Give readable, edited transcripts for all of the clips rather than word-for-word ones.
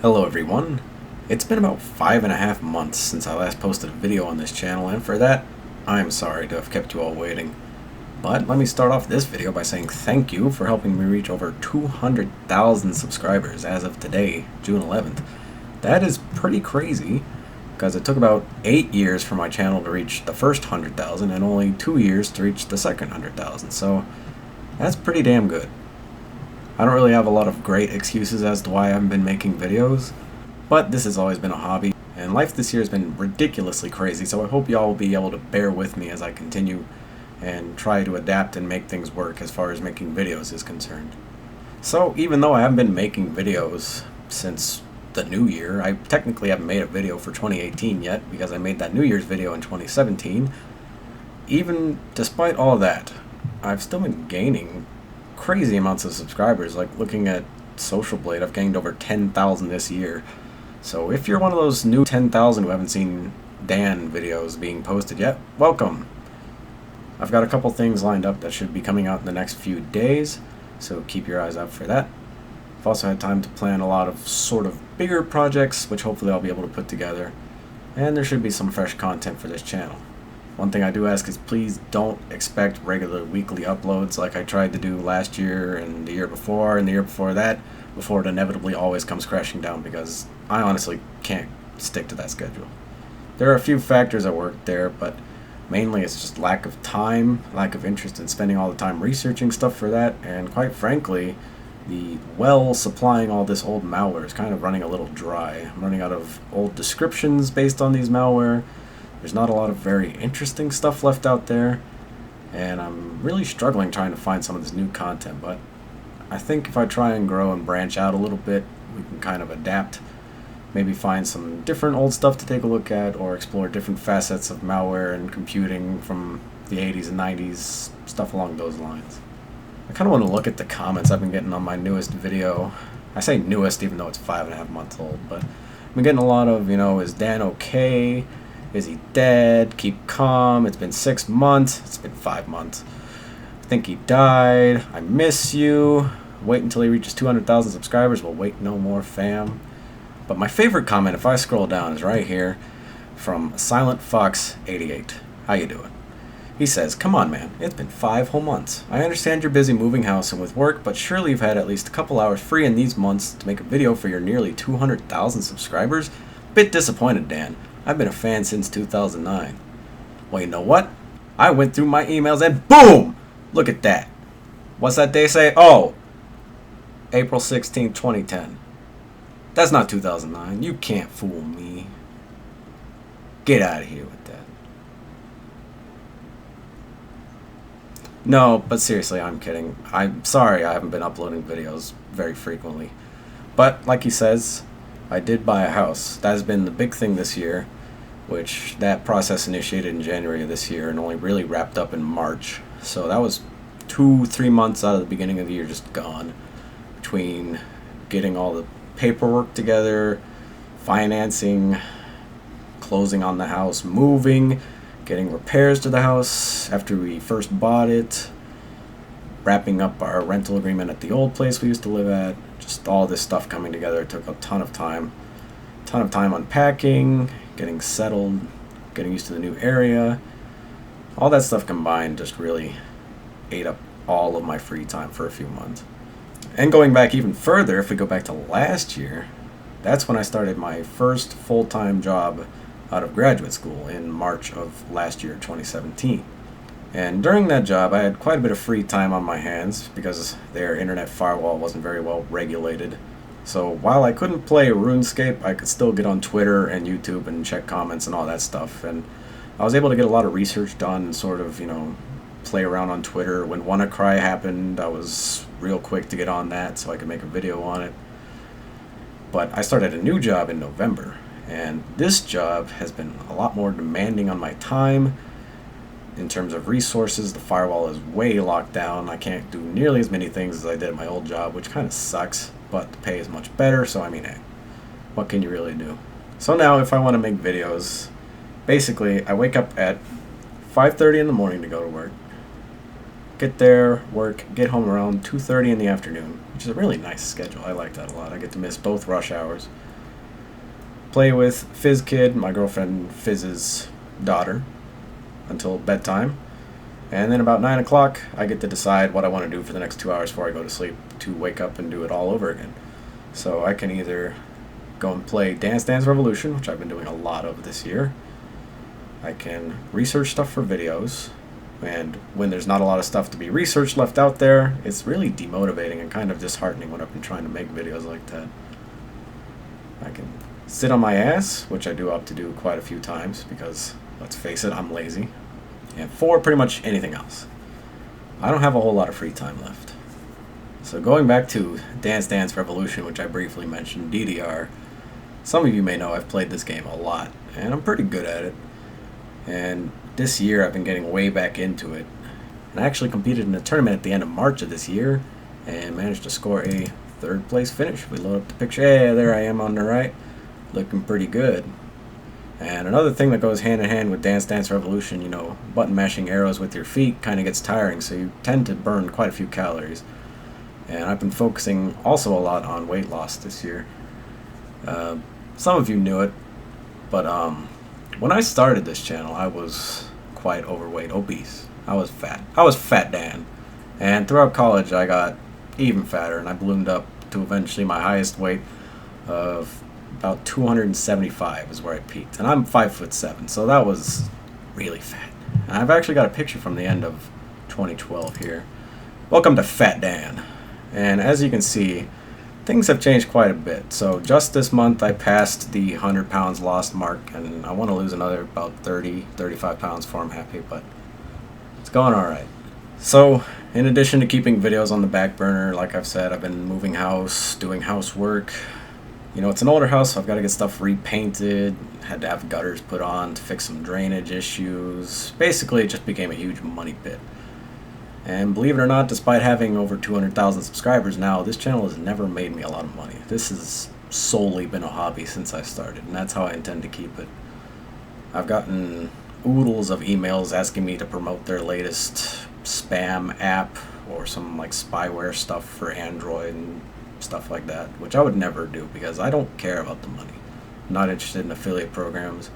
Hello everyone. It's been about 5.5 months since I last posted a video on this channel, and for that, I'm sorry to have kept you all waiting. But let me start off this video by saying thank you for helping me reach over 200,000 subscribers as of today, June 11th. That is pretty crazy, because it took about 8 years for my channel to reach the first 100,000 and only 2 years to reach the second 100,000, so that's pretty damn good. I don't really have a lot of great excuses as to why I haven't been making videos, but this has always been a hobby, and life this year has been ridiculously crazy, so I hope y'all will be able to bear with me as I continue and try to adapt and make things work as far as making videos is concerned. So even though I haven't been making videos since the new year, I technically haven't made a video for 2018 yet because I made that New Year's video in 2017, even despite all that, I've still been gaining crazy amounts of subscribers. Like looking at Social Blade, I've gained over 10,000 this year. So if you're one of those new 10,000 who haven't seen Dan videos being posted yet, welcome. I've got a couple things lined up that should be coming out in the next few days, so keep your eyes out for that. I've also had time to plan a lot of sort of bigger projects, which hopefully I'll be able to put together, and there should be some fresh content for this channel. One thing I do ask is please don't expect regular weekly uploads like I tried to do last year and the year before and the year before that, before it inevitably always comes crashing down, because I honestly can't stick to that schedule. There are a few factors at work there, but mainly it's just lack of time, lack of interest in spending all the time researching stuff for that, and quite frankly, the well supplying all this old malware is kind of running a little dry. I'm running out of old descriptions based on these malware. There's not a lot of very interesting stuff left out there, and I'm really struggling trying to find some of this new content, but I think if I try and grow and branch out a little bit, we can kind of adapt, maybe find some different old stuff to take a look at, or explore different facets of malware and computing from the 80s and 90s, stuff along those lines. I kind of want to look at the comments I've been getting on my newest video. I say newest even though it's 5.5 months old, but I've been getting a lot of, is Dan okay? Is he dead? Keep calm. It's been 6 months. It's been 5 months. I think he died. I miss you. Wait until he reaches 200,000 subscribers. We'll wait no more, fam. But my favorite comment, if I scroll down, is right here from Silent Fox 88. How you doing? He says, "Come on, man. It's been 5 whole months. I understand you're busy moving house and with work, but surely you've had at least a couple hours free in these months to make a video for your nearly 200,000 subscribers. Bit disappointed, Dan. I've been a fan since 2009. Well, you know what? I went through my emails and boom! Look at that. What's that day say? Oh, April 16, 2010. That's not 2009. You can't fool me. Get out of here with that. No, but seriously, I'm kidding. I'm sorry I haven't been uploading videos very frequently. But, like he says, I did buy a house. That has been the big thing this year, which that process initiated in January of this year and only really wrapped up in March. So that was 2-3 months out of the beginning of the year just gone, between getting all the paperwork together, financing, closing on the house, moving, getting repairs to the house after we first bought it, wrapping up our rental agreement at the old place we used to live at. Just all this stuff coming together took a ton of time unpacking, getting settled, getting used to the new area. All that stuff combined just really ate up all of my free time for a few months. And going back even further, if we go back to last year, that's when I started my first full-time job out of graduate school in March of last year, 2017. And during that job, I had quite a bit of free time on my hands because their internet firewall wasn't very well regulated. So while I couldn't play RuneScape, I could still get on Twitter and YouTube and check comments and all that stuff. And I was able to get a lot of research done and sort of, play around on Twitter. When WannaCry happened, I was real quick to get on that so I could make a video on it. But I started a new job in November, and this job has been a lot more demanding on my time. In terms of resources, the firewall is way locked down. I can't do nearly as many things as I did at my old job, which kind of sucks, but the pay is much better, so hey, what can you really do? So now if I want to make videos, basically I wake up at 5:30 in the morning to go to work, get there, work, get home around 2:30 in the afternoon, which is a really nice schedule. I like that a lot. I get to miss both rush hours. play with Fizz Kid, my girlfriend Fizz's daughter, until bedtime. And then about 9 o'clock, I get to decide what I want to do for the next 2 hours before I go to sleep to wake up and do it all over again. So I can either go and play Dance Dance Revolution, which I've been doing a lot of this year. I can research stuff for videos, and when there's not a lot of stuff to be researched left out there, it's really demotivating and kind of disheartening when I've been trying to make videos like that. I can sit on my ass, which I do opt to do quite a few times because, let's face it, I'm lazy. And for pretty much anything else. I don't have a whole lot of free time left. So going back to Dance Dance Revolution, which I briefly mentioned, DDR, some of you may know I've played this game a lot, and I'm pretty good at it. And this year I've been getting way back into it. And I actually competed in a tournament at the end of March of this year, and managed to score a 3rd place finish. We load up the picture, hey, there I am on the right, looking pretty good. And another thing that goes hand in hand with Dance Dance Revolution, you know, button mashing arrows with your feet kind of gets tiring, so you tend to burn quite a few calories. And I've been focusing also a lot on weight loss this year. Some of you knew it, but when I started this channel, I was quite overweight, obese. I was fat. I was Fat Dan. And throughout college, I got even fatter, and I ballooned up to eventually my highest weight of about 275 is where I peaked. And I'm 5'7", so that was really fat. And I've actually got a picture from the end of 2012 here. Welcome to Fat Dan. And as you can see, things have changed quite a bit. So just this month I passed the 100 pounds lost mark, and I want to lose another about 35 pounds before I'm happy, but it's going alright. So in addition to keeping videos on the back burner, like I've said, I've been moving house, doing housework. You know, it's an older house, so I've got to get stuff repainted, had to have gutters put on to fix some drainage issues. Basically, it just became a huge money pit. And believe it or not, despite having over 200,000 subscribers now, this channel has never made me a lot of money. This has solely been a hobby since I started, and that's how I intend to keep it. I've gotten oodles of emails asking me to promote their latest spam app or some like spyware stuff for Android and stuff like that, which I would never do because I don't care about the money. I'm not interested in affiliate programs.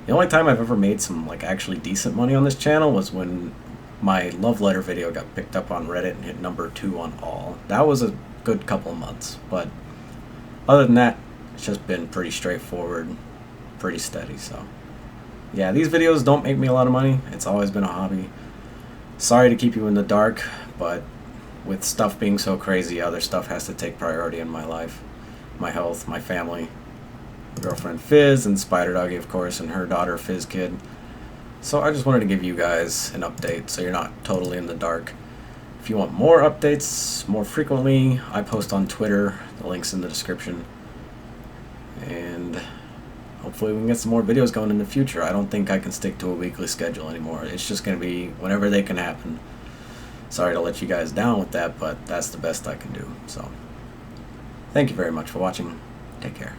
The only time I've ever made some like actually decent money on this channel was when my love letter video got picked up on Reddit and hit number 2 on all. That was a good couple of months, but other than that, it's just been pretty straightforward, pretty steady. So yeah, these videos don't make me a lot of money. It's always been a hobby. Sorry to keep you in the dark, but with stuff being so crazy, other stuff has to take priority in my life. My health, my family, my girlfriend Fizz, and Spider Doggy, of course, and her daughter Fizz Kid. So I just wanted to give you guys an update so you're not totally in the dark. If you want more updates more frequently, I post on Twitter. The link's in the description. And hopefully we can get some more videos going in the future. I don't think I can stick to a weekly schedule anymore. It's just going to be whenever they can happen. Sorry to let you guys down with that, but that's the best I can do. So, thank you very much for watching. Take care.